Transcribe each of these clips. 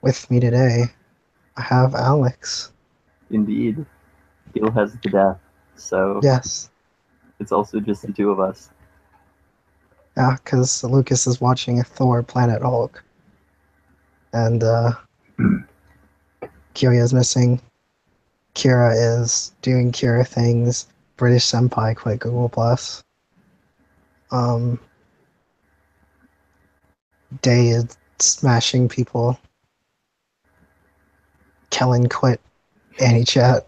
With me today, I have Alex. Indeed. Gil has the death, so Yes. it's also just the two of us. Yeah, because Lucas is watching Thor Planet Hulk. And Kira is missing. Kira is doing Kira things. British Senpai quit Google Plus. Day is smashing people. Kellen quit HENTAI.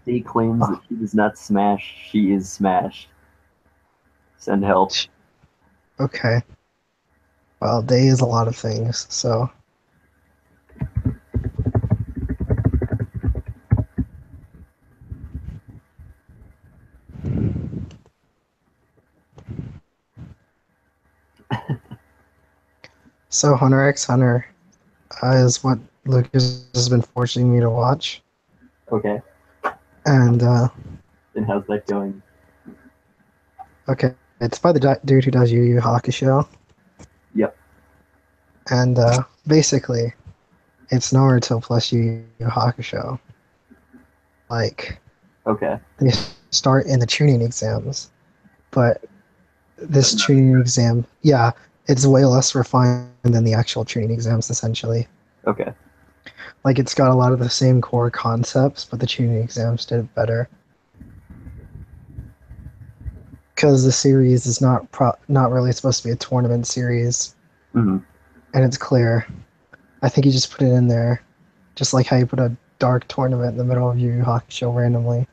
Day claims that she does not smash, she is smashed. Send help. Okay. Well, Day is a lot of things, so. So Hunter x Hunter is what Lucas has been forcing me to watch. Okay. And And how's that going? okay, it's by the dude who does Yu Yu Hakusho. Yep. And basically, it's Naruto plus Yu Yu Hakusho. Like, Okay. they start in the tuning exams, but this tuning exam, yeah, it's way less refined than the actual tuning exams, essentially. Okay. Like, it's got a lot of the same core concepts, but the tuning exams did it better. Because the series is not really supposed to be a tournament series, Mm-hmm. and it's clear. I think you just put it in there, just like how you put a dark tournament in the middle of Yu Yu Hakusho randomly.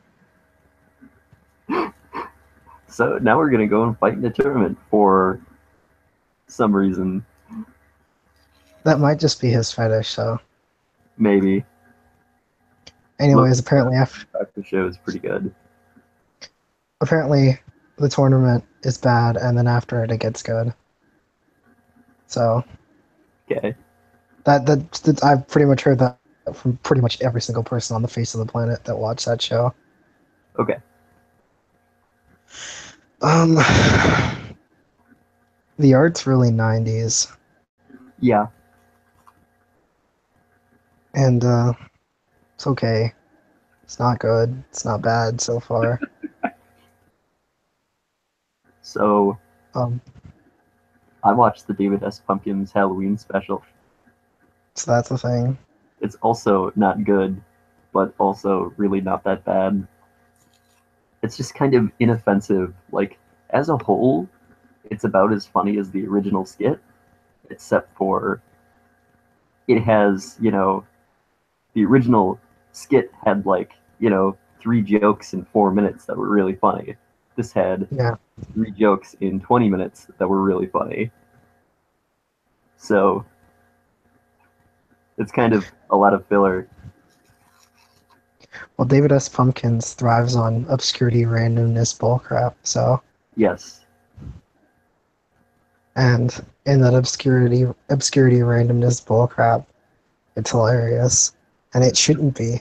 So now we're gonna go and fight in a tournament for some reason. That might just be his fetish, so. Maybe. Anyways, apparently The show is pretty good. Apparently the tournament is bad, and then after it gets good. So. Okay. That I've pretty much heard that from pretty much every single person on the face of the planet that watched that show. Okay. The art's really 90s. Yeah. And it's okay. It's not good. It's not bad so far. So Um, I watched the David S. Pumpkins Halloween special. so that's a thing. It's also not good, but also really not that bad. It's just kind of inoffensive. Like, as a whole, it's about as funny as the original skit, except for it has, the original skit had, 3 jokes in 4 minutes that were really funny. This had 3 jokes in 20 minutes that were really funny. So it's kind of a lot of filler. Well, David S. Pumpkins thrives on obscurity, randomness, bullcrap, so. Yes. And in that obscurity, randomness, bullcrap, it's hilarious. And it shouldn't be.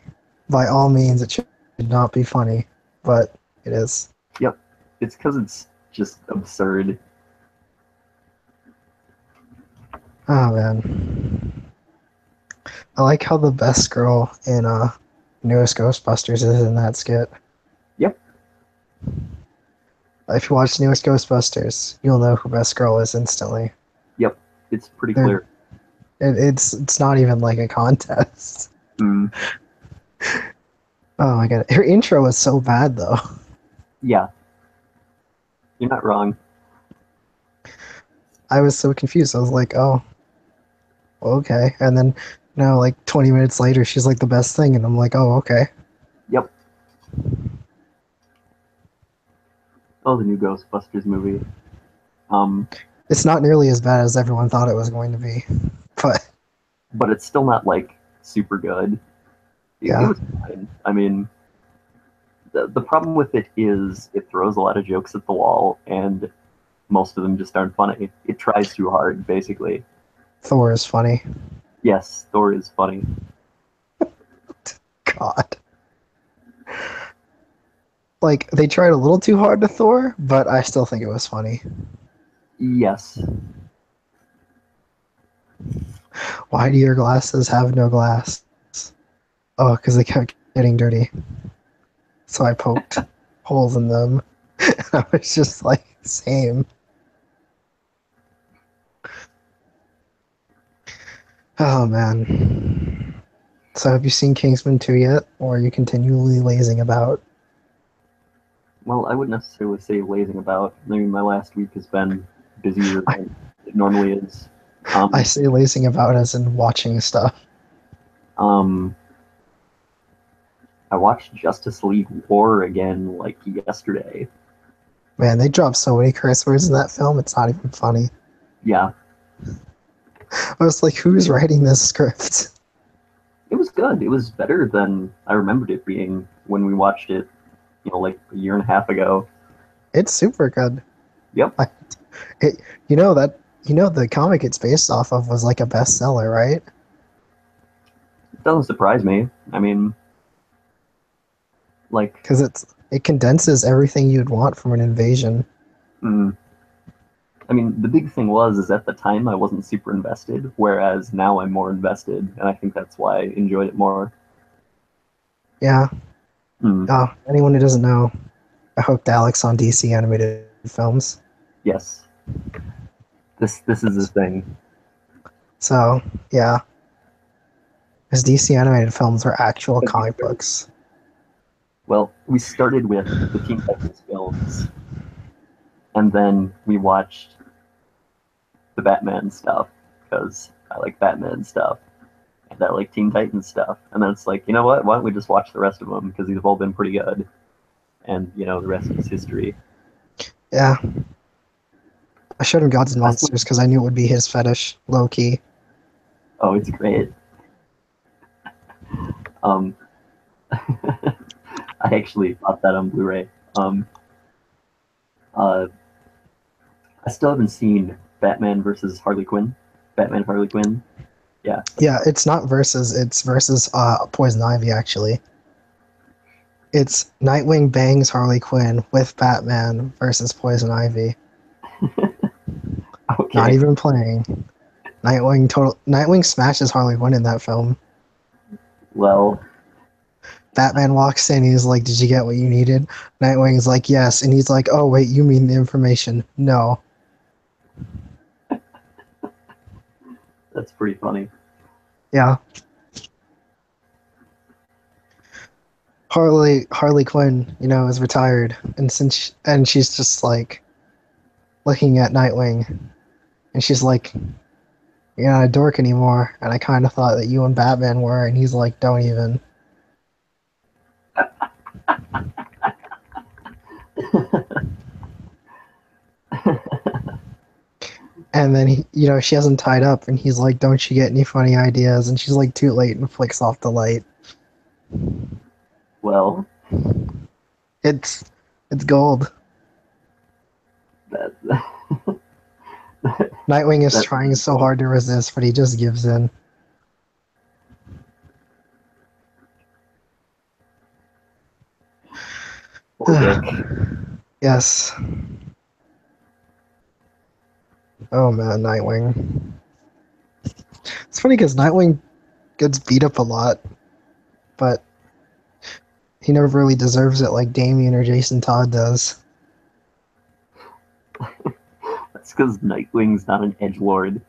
By all means, it should not be funny, but it is. Yep. It's because it's just absurd. Oh, man. I like how the best girl in newest Ghostbusters is in that skit. Yep. If you watch newest Ghostbusters, you'll know who best girl is instantly. Yep. It's pretty clear. It's not even like a contest. Mm. Oh my god. Her intro is so bad though. Yeah. You're not wrong. I was so confused. I was like, oh, okay. And then now, like 20 minutes later, she's like the best thing, and I'm like, oh, okay. Yep. Oh, the new Ghostbusters movie. It's not nearly as bad as everyone thought it was going to be, but it's still not like super good. Yeah. It was fine. I mean, the problem with it is it throws a lot of jokes at the wall, and most of them just aren't funny. It tries too hard, basically. Thor is funny. Yes, Thor is funny. God. Like, they tried a little too hard to Thor, but I still think it was funny. Yes. Why do your glasses have no glass? Oh, because they kept getting dirty. So I poked holes in them. I was just like, same. Oh man. So have you seen Kingsman 2 yet? Or are you continually lazing about? Well, I wouldn't necessarily say lazing about. I mean, my last week has been busier I, than it normally is. I Um, say lazing about as in watching stuff. um, I watched Justice League War again like yesterday. Man, they dropped so many curse words in that film, it's not even funny. Yeah, I was like, who's writing this script? it was good. It was better than I remembered it being when we watched it, like a year and a half ago. It's super good. Yep, Like, it, the comic it's based off of was like a bestseller, right? it doesn't surprise me. I mean, like, Because it condenses everything you'd want from an invasion. mm, I mean, the big thing is at the time I wasn't super invested, whereas now I'm more invested, and I think that's why I enjoyed it more. Yeah. Mm, Anyone who doesn't know, I hooked Alex on DC animated films. yes, this is the thing. So yeah, his DC animated films were actual comic books. Well, we started with the Teen Titans films, and then we watched the Batman stuff because I like Batman stuff and I like Teen Titans stuff. And then it's like, you know what? Why don't we just watch the rest of them because these have all been pretty good, and the rest is history. Yeah, I showed him Gods and I still, Monsters because I knew it would be his fetish, low key. oh, it's great. Um, I actually bought that on Blu-ray. Uh, I still haven't seen Batman versus Harley Quinn. Batman Harley Quinn. Yeah. Yeah, it's not versus, it's versus Poison Ivy actually. It's Nightwing bangs Harley Quinn with Batman versus Poison Ivy. Not Okay. even playing. Nightwing smashes Harley Quinn in that film. Well, Batman walks in, he's like, "Did you get what you needed?" Nightwing's like, "Yes," and he's like, "Oh wait, you mean the information?" No. that's pretty funny. Yeah. Harley Quinn, is retired, and she's just like looking at Nightwing, and she's like, "You're not a dork anymore." And I kind of thought that you and Batman were, and he's like, "Don't even." And then she hasn't tied up, and he's like, "Don't you get any funny ideas?" And she's like, "Too late," and flicks off the light. Well, It's it's gold. that Nightwing is that's trying so hard to resist, but he just gives in. poor Dick. Yes. Oh man, Nightwing. It's funny because Nightwing gets beat up a lot, but he never really deserves it like Damien or Jason Todd does. That's because Nightwing's not an edgelord.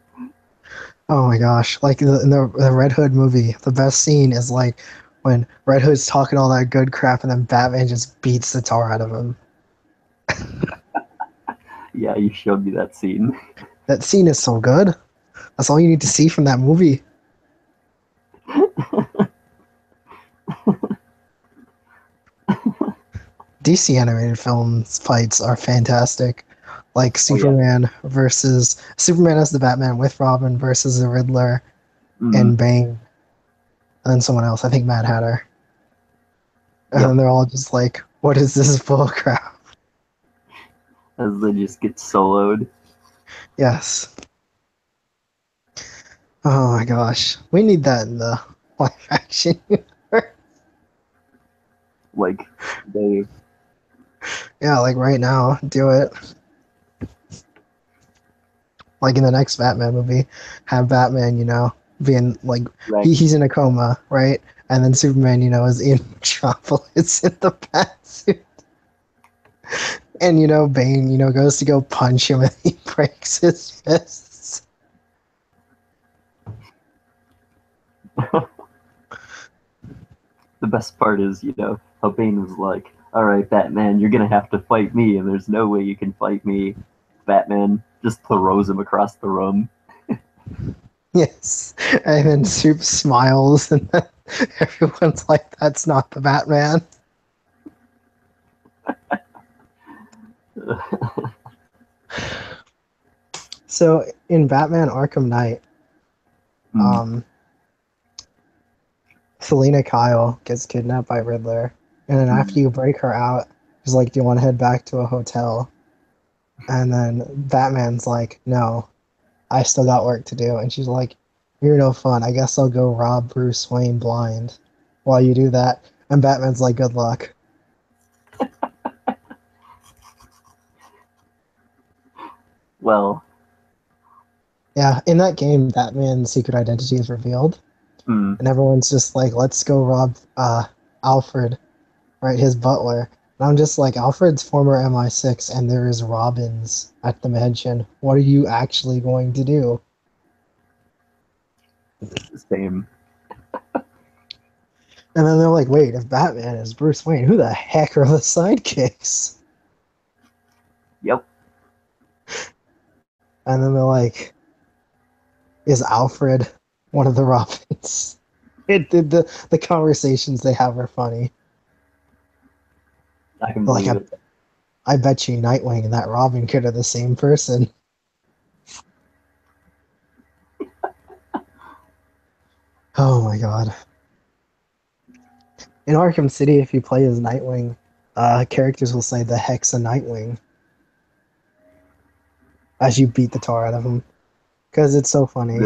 Oh my gosh! Like in the Red Hood movie, the best scene is like when Red Hood's talking all that good crap, and then Batman just beats the tar out of him. Yeah, you showed me that scene. That scene is so good. That's all you need to see from that movie. DC animated films fights are fantastic. Like Oh yeah. Superman as the Batman with Robin versus the Riddler Mm, and Bane, and then someone else. I think Mad Hatter. And then yep. they're all just like, "What is this bull crap?" As they just get soloed. Yes. Oh my gosh, we need that in the live action. Like they Yeah, like right now, do it. like in the next Batman movie, have Batman, being like Right. he's in a coma, right? And then Superman, is in Metropolis in the Batsuit. And Bane, goes to go punch him and he breaks his fists. The best part is, how Bane was like, all right, Batman, you're going to have to fight me, and there's no way you can fight me. Batman just throws him across the room. Yes. And then Soup smiles and then everyone's like, that's not the Batman. So in Batman Arkham Knight, Selena Kyle gets kidnapped by Riddler, and then after you break her out, she's like, "Do you want to head back to a hotel?" And then Batman's like, "No, I still got work to do." And she's like, "You're no fun. I guess I'll go rob Bruce Wayne blind while you do that." And Batman's like, "Good luck." Well, yeah, in that game, Batman's secret identity is revealed, and everyone's just like, "Let's go rob Alfred, right? His butler." And I'm just like, Alfred's former MI6, and there is Robins at the mansion. What are you actually going to do? Same. And then they're like, wait, if Batman is Bruce Wayne, who the heck are the sidekicks? Yep. And then they're like, is Alfred one of the Robins? The conversations they have are funny. I can believe like, it. I bet you Nightwing and that Robin Kid are the same person. Oh my god. In Arkham City, if you play as Nightwing, characters will say the heck's a Nightwing as you beat the tar out of him. Because it's so funny.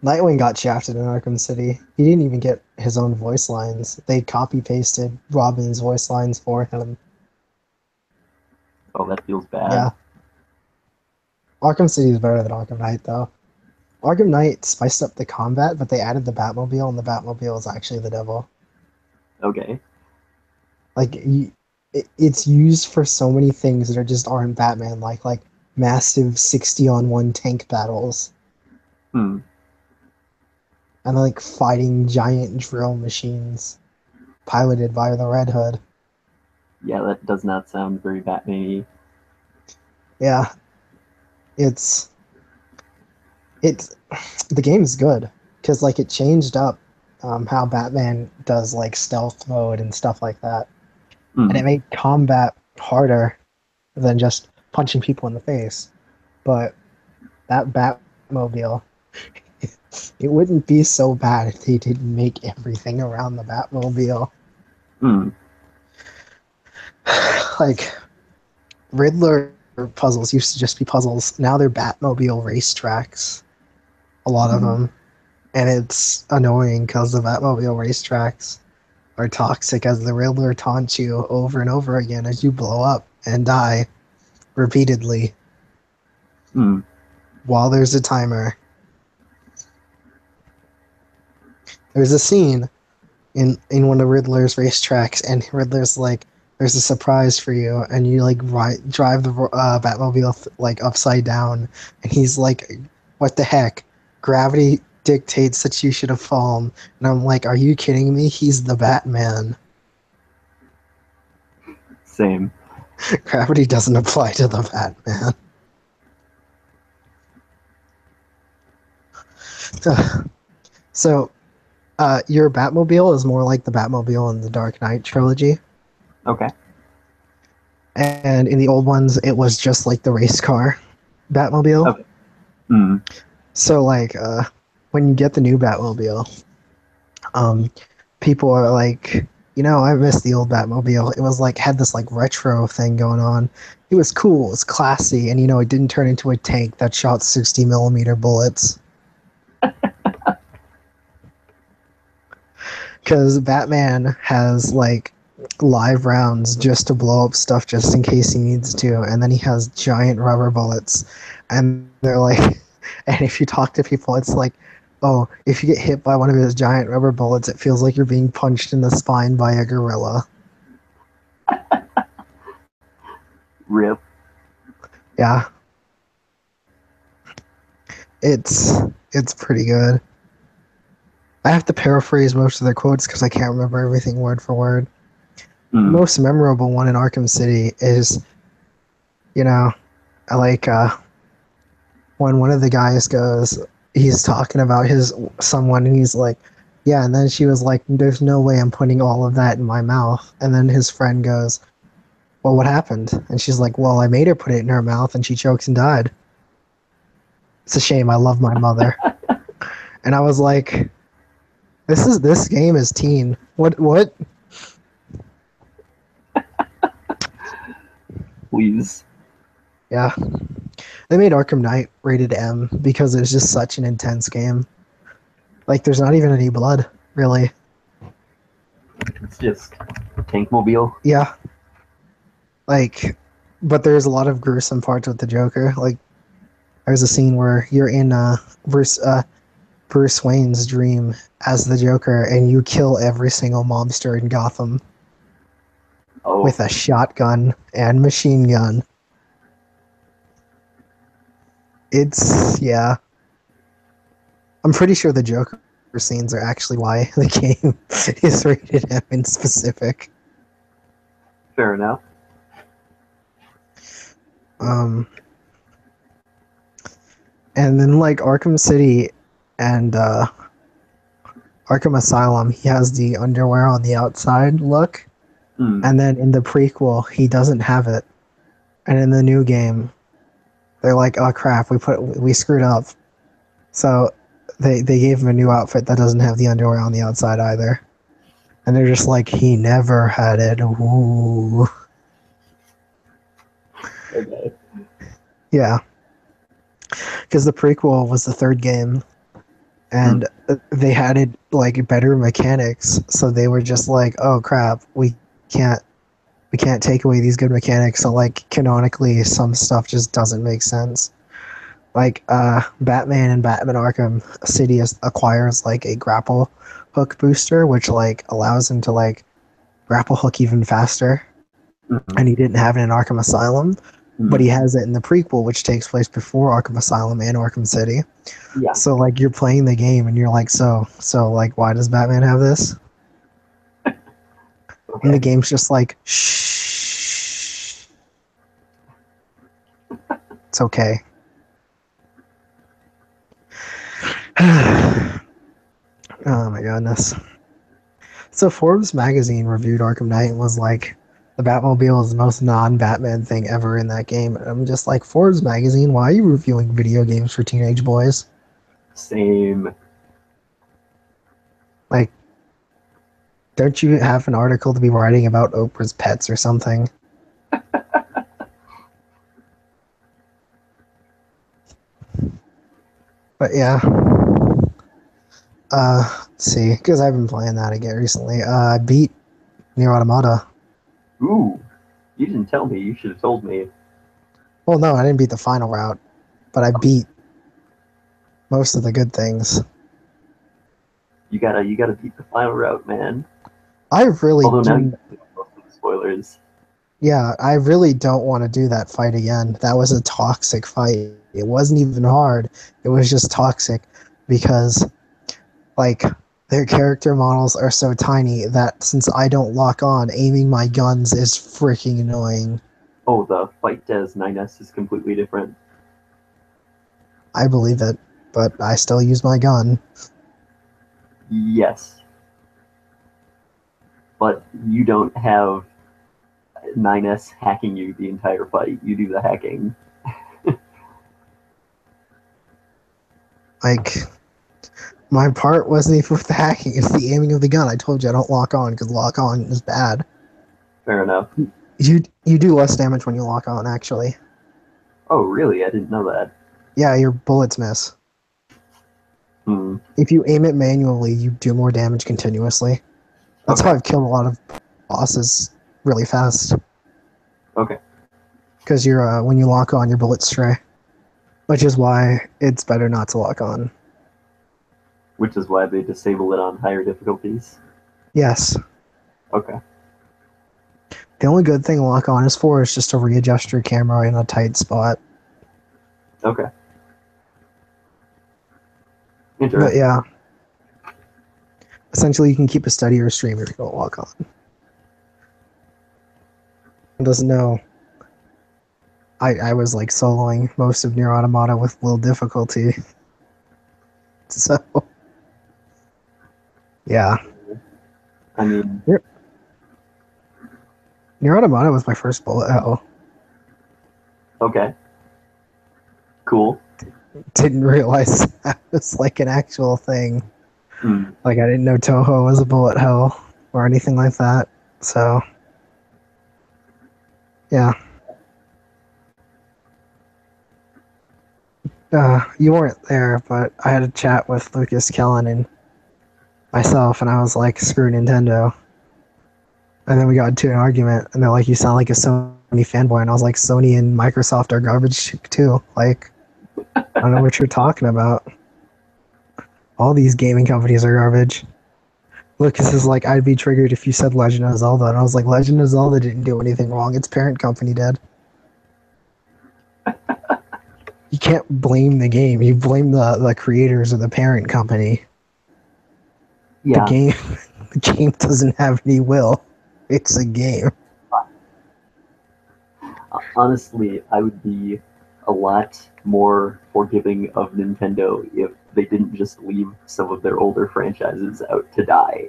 Nightwing got shafted in Arkham City. He didn't even get his own voice lines. They copy-pasted Robin's voice lines for him. Oh, that feels bad. Yeah. Arkham City is better than Arkham Knight, though. Arkham Knight spiced up the combat, but they added the Batmobile, and the Batmobile is actually the devil. Okay. Like, it's used for so many things that aren't Batman, like massive 60-on-1 tank battles. Hmm. And like fighting giant drill machines piloted by the Red Hood. Yeah, that does not sound very Batman-y. Yeah. It's the game's good because like it changed up how Batman does like stealth mode and stuff like that, and it made combat harder than just punching people in the face. But that Batmobile, it wouldn't be so bad if they didn't make everything around the Batmobile. Like Riddler puzzles used to just be puzzles. Now they're Batmobile racetracks. A lot of them. And it's annoying because the Batmobile racetracks are toxic as the Riddler taunts you over and over again as you blow up and die repeatedly while there's a timer. There's a scene in one of Riddler's racetracks, and Riddler's like, "There's a surprise for you," and you like drive the Batmobile like upside down, and he's like, "What the heck? Gravity dictates that you should have fallen." And I'm like, "Are you kidding me? He's the Batman." Same. Gravity doesn't apply to the Batman. So, your Batmobile is more like the Batmobile in the Dark Knight trilogy. Okay. And in the old ones, it was just like the race car Batmobile. Okay. So, like, when you get the new Batmobile, people are like, I miss the old Batmobile. It was like, had this like retro thing going on. It was cool, it was classy, and it didn't turn into a tank that shot 60mm bullets. Because Batman has like live rounds just to blow up stuff just in case he needs to, and then he has giant rubber bullets, and they're like, and if you talk to people, it's like, oh, if you get hit by one of his giant rubber bullets, it feels like you're being punched in the spine by a gorilla. Rip. Yeah. It's pretty good. I have to paraphrase most of their quotes because I can't remember everything word for word. The most memorable one in Arkham City is, you know, I like when one of the guys goes, he's talking about his someone, and he's like, yeah, and then she was like, there's no way I'm putting all of that in my mouth. And then his friend goes, well, what happened? And she's like, well, I made her put it in her mouth and she choked and died. It's a shame. I love my mother. And I was like, this game is teen. What? Please. Yeah. They made Arkham Knight rated M because it's just such an intense game. Like, there's not even any blood, really. It's just Tankmobile. Yeah. Like, but there's a lot of gruesome parts with the Joker. Like, there's a scene where you're in Bruce Wayne's dream as the Joker, and you kill every single mobster in Gotham with a shotgun and machine gun. Yeah. I'm pretty sure the Joker scenes are actually why the game is rated M in specific. Fair enough. And then like Arkham City and Arkham Asylum, he has the underwear on the outside look. And then in the prequel, he doesn't have it. And in the new game, they're like, oh crap, we screwed up. So they gave him a new outfit that doesn't have the underwear on the outside either. And they're just like, he never had it. Ooh. Okay. Yeah. Because the prequel was the third game. And they had it like better mechanics. So they were just like, oh crap, we can't take away these good mechanics. So like canonically, some stuff just doesn't make sense. Like Batman and Batman Arkham City acquires like a grapple hook booster, which like allows him to like grapple hook even faster. And he didn't have it in Arkham Asylum, but he has it in the prequel, which takes place before Arkham Asylum and Arkham City. Yeah. So like you're playing the game and you're like, so like why does Batman have this? Okay. And the game's just like, shh. It's okay. Oh my goodness. So Forbes magazine reviewed Arkham Knight and was like, the Batmobile is the most non-Batman thing ever in that game. And I'm just like, Forbes magazine, why are you reviewing video games for teenage boys? Same. Like, don't you have an article to be writing about Oprah's pets or something? But yeah. Let's see, because I've been playing that again recently. I beat Nier Automata. Ooh, you didn't tell me. You should have told me. Well, no, I didn't beat the final route, but I beat most of the good things. You gotta beat the final route, man. I really Although now you most of the spoilers. Yeah, I really don't want to do that fight again. That was a toxic fight. It wasn't even hard. It was just toxic because, like, their character models are so tiny that since I don't lock on, aiming my guns is freaking annoying. Oh, the fight as 9S is completely different. I believe it, but I still use my gun. Yes. But you don't have 9S hacking you the entire fight. You do the hacking. Like, my part wasn't even with the hacking. It's the aiming of the gun. I told you I don't lock on because lock on is bad. Fair enough. You do less damage when you lock on, actually. Oh, really? I didn't know that. Yeah, your bullets miss. If you aim it manually, you do more damage continuously. That's how I've killed a lot of bosses really fast Okay. because you're when you lock on, your bullets stray, which is why it's better not to lock on. Which is why they disable it on higher difficulties. Yes. Okay. The only good thing lock on is for is just to readjust your camera in a tight spot. Okay. But Interesting. yeah, essentially you can keep a steadier stream if you don't lock on. It doesn't know. I was like soloing most of Nier Automata with little difficulty. So yeah. I mean, Nier Automata was my first bullet hell. okay. Cool. Didn't realize that was like an actual thing. Hmm. Like I didn't know Toho was a bullet hell or anything like that. So yeah. You weren't there, but I had a chat with Lucas Kellen and myself, and I was like, "Screw Nintendo." And then we got into an argument, and they're like, "You sound like a Sony fanboy," and I was like, "Sony and Microsoft are garbage too. Like, I don't know what you're talking about. All these gaming companies are garbage." Lucas is like, "I'd be triggered if you said Legend of Zelda," and I was like, "Legend of Zelda didn't do anything wrong. Its parent company did. You can't blame the game. You blame the creators of the parent company. The Yeah. game, the game doesn't have any will. It's a game." Honestly, I would be a lot more forgiving of Nintendo if they didn't just leave some of their older franchises out to die.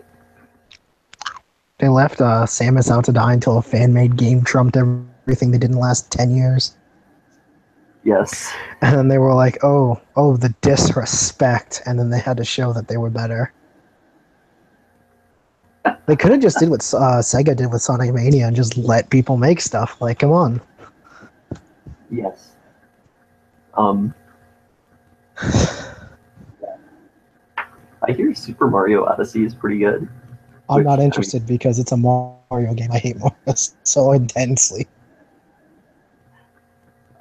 They left Samus out to die until a fan-made game trumped everything that didn't last 10 years. Yes. And then they were like, oh, the disrespect. And then they had to show that they were better. They could have just did what Sega did with Sonic Mania and just let people make stuff. Like, come on. Yes. Um, I hear Super Mario Odyssey is pretty good. I'm not interested because it's a Mario game. I hate Mario so intensely.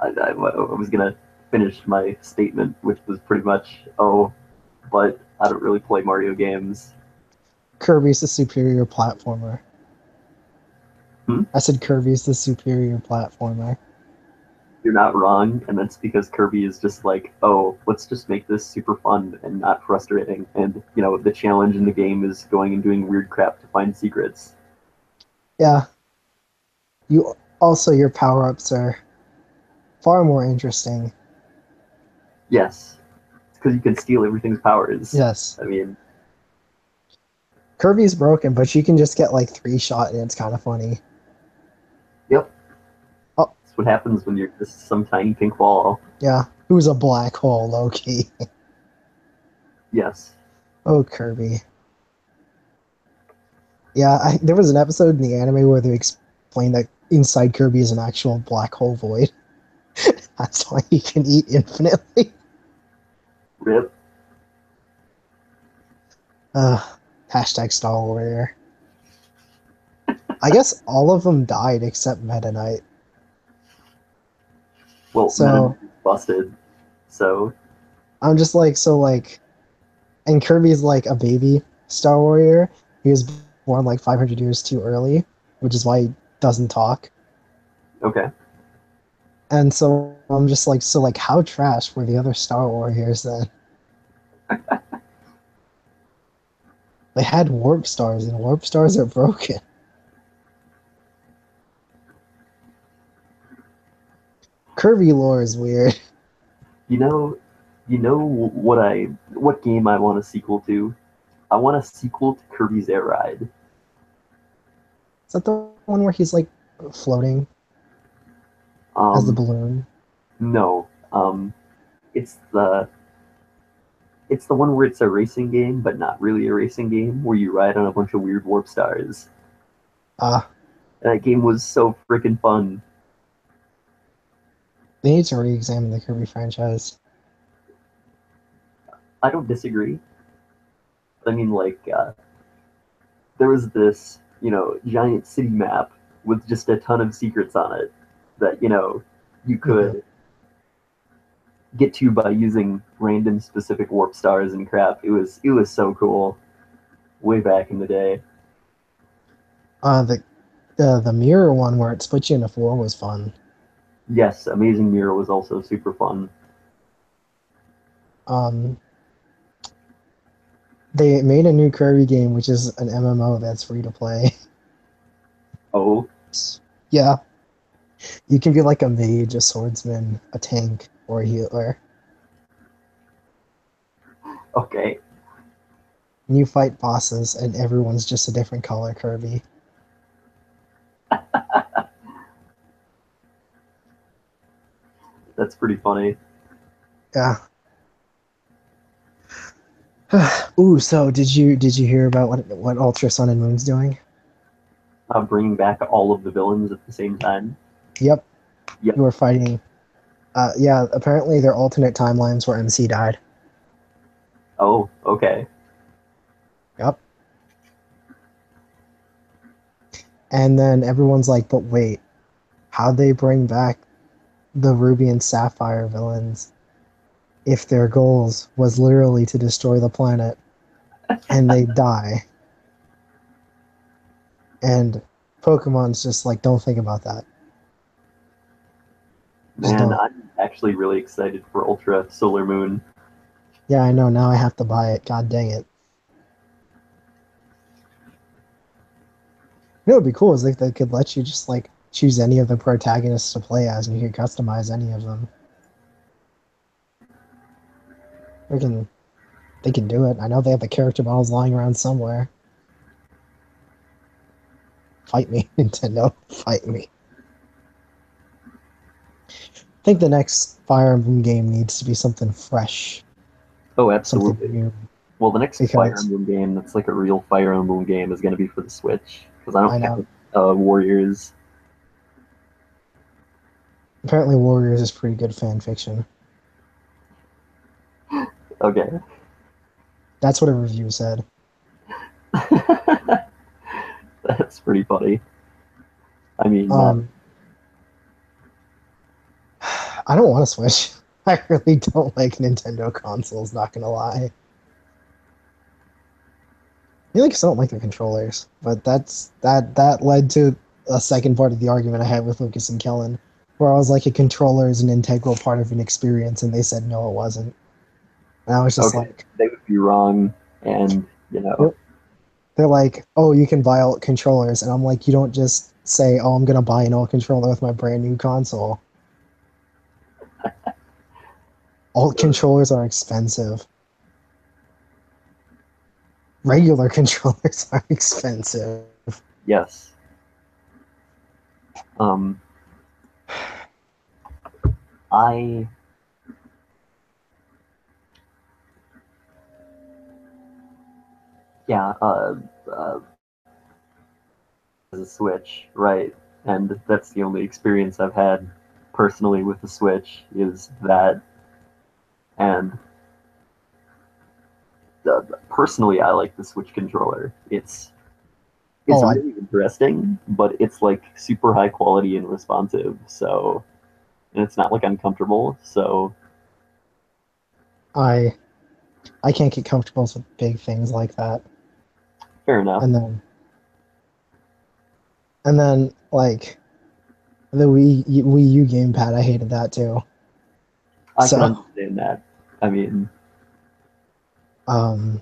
I was gonna finish my statement, which was pretty much, oh, but I don't really play Mario games. Kirby's the superior platformer. Hmm? I said Kirby's the superior platformer. You're not wrong, and that's because Kirby is just like, oh, let's just make this super fun and not frustrating. And the challenge in the game is going and doing weird crap to find secrets. Yeah. Your power-ups are far more interesting. Yes, it's because you can steal everything's powers. Yes. I mean, Kirby's broken, but you can just get like 3-shot and it's kind of funny. yep. Oh, That's what happens when you're just some tiny pink ball. yeah. Who's a black hole, low-key? Yes. Oh, Kirby. Yeah, there was an episode in the anime where they explained that inside Kirby is an actual black hole void. That's why he can eat infinitely. Rip. Hashtag Star Warrior. I guess all of them died except Meta Knight. Well, So Meta is busted. So I'm just like, and Kirby's like a baby Star Warrior. He was born like 500 years too early, which is why he doesn't talk. okay. And so I'm just like, so like, how trash were the other Star Warriors then? They had warp stars, and warp stars are broken. Kirby lore is weird. You know, what game I want a sequel to? I want a sequel to Kirby's Air Ride. Is that the one where he's like floating as the balloon? No. It's the one where it's a racing game, but not really a racing game, where you ride on a bunch of weird warp stars. Ah, And that game was so freaking fun. they need to re-examine the Kirby franchise. I don't disagree. I mean, like, there was this giant city map with just a ton of secrets on it that, you Mhm. could get to by using random specific warp stars and crap. It was so cool way back in the day. Uh, the the mirror one where it splits you into four was fun. Yes, Amazing Mirror was also super fun. Um, they made a new Kirby game, which is an MMO that's free to play. Oh, Yeah, you can be like a mage, a swordsman, a tank, or a healer. okay. And you fight bosses, and everyone's just a different color Kirby. That's pretty funny. Yeah. Ooh, so did you hear about what Ultra Sun and Moon's doing? Bringing back all of the villains at the same time. Yep, Yep. you were fighting. Yeah, apparently there are alternate timelines where MC died. Oh, okay. Yep. And then everyone's like, but wait, how'd they bring back the Ruby and Sapphire villains if their goals was literally to destroy the planet and they die? And Pokemon's just like, don't think about that. Just Man, don't. I'm actually really excited for Ultra Solar Moon. Yeah, I know. Now I have to buy it. God dang it. You know, what would be cool is if they could let you just like choose any of the protagonists to play as, and you could customize any of them. They can, they can do it. I know they have the character models lying around somewhere. Fight me, Nintendo. Fight me. I think the next Fire Emblem game needs to be something fresh, Oh, something absolutely. new. Well, the next Fire Because Emblem game that's like a real Fire Emblem game is going to be for the Switch because I I don't know count Warriors. apparently Warriors is pretty good fan fiction. Okay. That's what a review said. That's pretty funny. I mean, Um, I don't want to Switch. I really don't like Nintendo consoles. Not gonna lie. Mainly because I don't like the controllers. But that led to a second part of the argument I had with Lucas and Kellen, where I was like, a controller is an integral part of an experience, and they said no, it wasn't. And I was just okay, like, they would be wrong, and nope. They're like, oh, you can buy alt controllers, and I'm like, you don't just say, oh, I'm gonna buy an alt controller with my brand new console. Alt uh, controllers are expensive. Regular controllers are expensive. yes. Um, I yeah. Uh, as a Switch, right? And that's the only experience I've had personally with the Switch is that. And personally, I like the Switch controller. It's Oh, really interesting, but it's like super high quality and responsive. So, and it's not like uncomfortable. So, I I can't get comfortable with big things like that. fair enough. And then like the Wii U gamepad, I hated that too. I can So understand that. I mean, um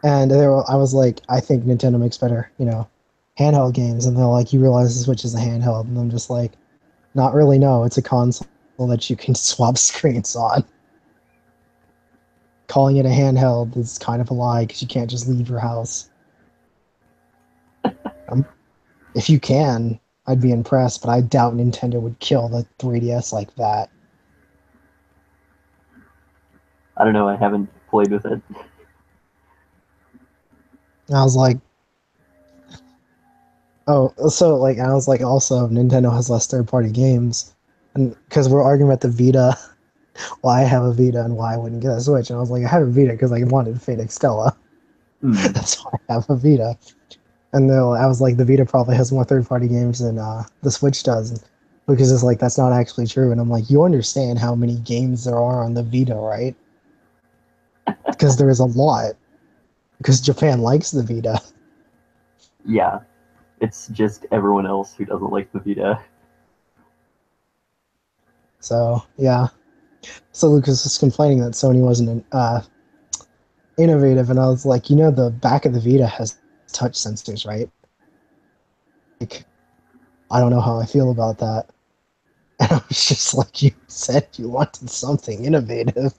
and I was like, I think Nintendo makes better, handheld games, and they're like, you realize the Switch is a handheld, and I'm just like, not really. No, it's a console that you can swap screens on. Calling it a handheld is kind of a lie because you can't just leave your house. Um, if you can, I'd be impressed, but I doubt Nintendo would kill the 3DS like that. I don't know. I haven't played with it. And I was like, oh, so like, I was like, also Nintendo has less third-party games, and because we're arguing about the Vita, why I have a Vita and why I wouldn't get a Switch, and I was like, I have a Vita because I wanted Fate Extella. Hmm. That's why I have a Vita. And then I was like, the Vita probably has more third-party games than the Switch does, because it's like that's not actually true. And I'm like, you understand how many games there are on the Vita, right? Because there is a lot. Because Japan likes the Vita. Yeah, it's just everyone else who doesn't like the Vita. So yeah. So Lucas was complaining that Sony wasn't innovative, and I was like, the back of the Vita has touch sensors, right? Like, I don't know how I feel about that. And I was just like, you said you wanted something innovative.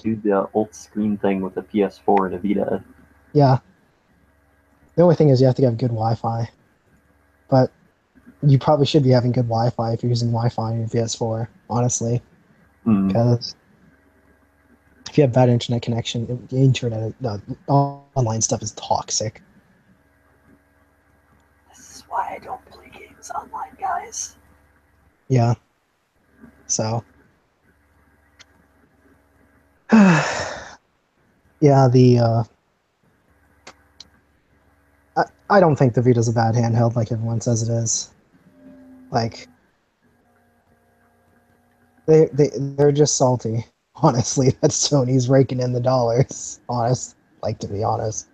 Do the old screen thing with the PS4 and a Vita. Yeah. The only thing is you have to have good Wi-Fi, but you probably should be having good Wi-Fi if you're using Wi-Fi on your PS4, honestly, Hmm. because if you have bad internet connection, the internet, the online stuff is toxic. This is why I don't play games online, guys. Yeah. So, yeah, I don't think the Vita's a bad handheld like everyone says it is. Like, they're just salty. Honestly, that Sony's raking in the dollars. To be honest.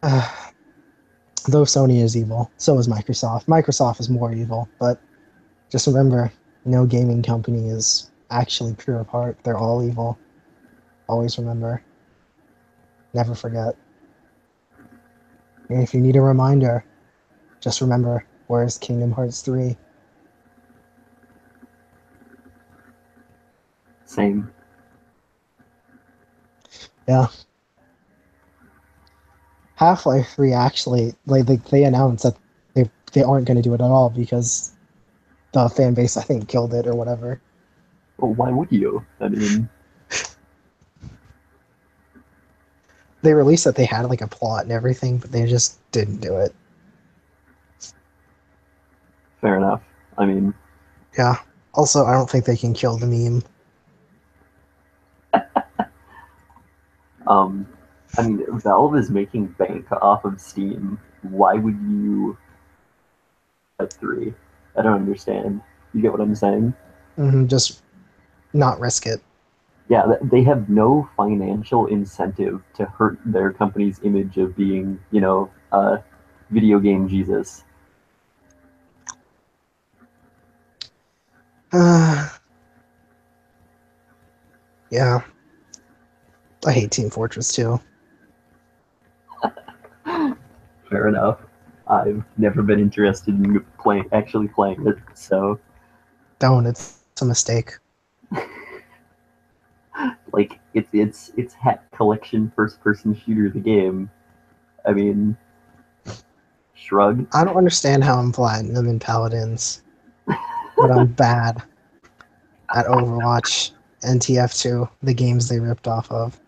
Though Sony is evil, so is Microsoft. Microsoft is more evil, but just remember, no gaming company is actually pure of heart. They're all evil. Always remember. Never forget. And if you need a reminder, just remember, where's Kingdom Hearts 3? Same. Yeah. Half-Life 3 actually, like they announced that they aren't going to do it at all because the fan base, I think, killed it or whatever. Well, why would you? I mean, They released that they had like a plot and everything, but they just didn't do it. fair enough. I mean, Yeah. Also, I don't think they can kill the meme. um, I mean, Valve is making bank off of Steam. Why would you at three? I don't understand. You get what I'm saying? Just not risk it. Yeah, they have no financial incentive to hurt their company's image of being, video game Jesus. Yeah. I hate Team Fortress 2. Fair enough. I've never been interested in actually playing it, so Don't. It's a mistake. like it's hat collection first person shooter the game. I mean, shrug. I don't understand how I'm platinum in Paladins, but I'm bad at Overwatch and TF2, the games they ripped off of.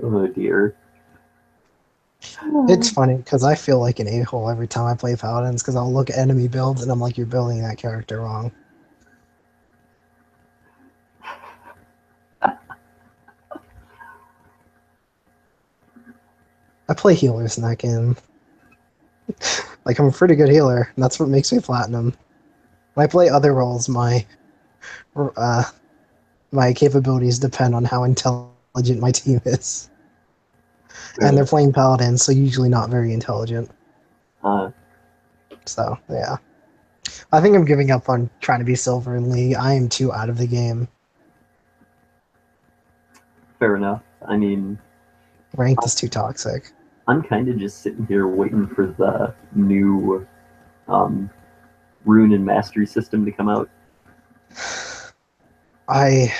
Oh dear. It's funny because I feel like an a-hole every time I play Paladins because I'll look at enemy builds and I'm like, you're building that character wrong. I play healers in that game. Like, I'm a pretty good healer, and that's what makes me platinum. When I play other roles, uh, my capabilities depend on how intelligent my team is. And they're Fair. playing Paladins, so usually not very intelligent. Uh, So, yeah. I think I'm giving up on trying to be silver in League. I am too out of the game. fair enough. I mean, Ranked is too toxic. I'm kind of just sitting here waiting for the new um, rune and mastery system to come out. I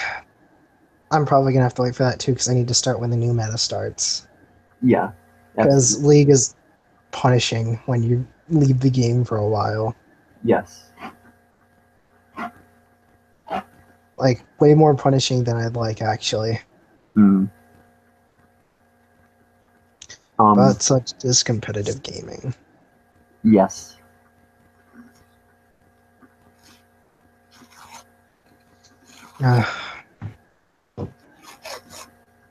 I'm probably gonna have to wait for that too because I need to start when the new meta starts. Yeah, Because absolutely. League is punishing when you leave the game for a while. Yes. Like way more punishing than I'd like actually. Hmm. Um. But such is competitive gaming. Yes. Uh,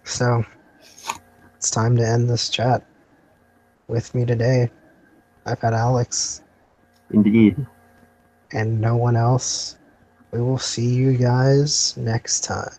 so it's time to end this chat. With me today, I've had Alex Indeed. and no one else. We will see you guys next time.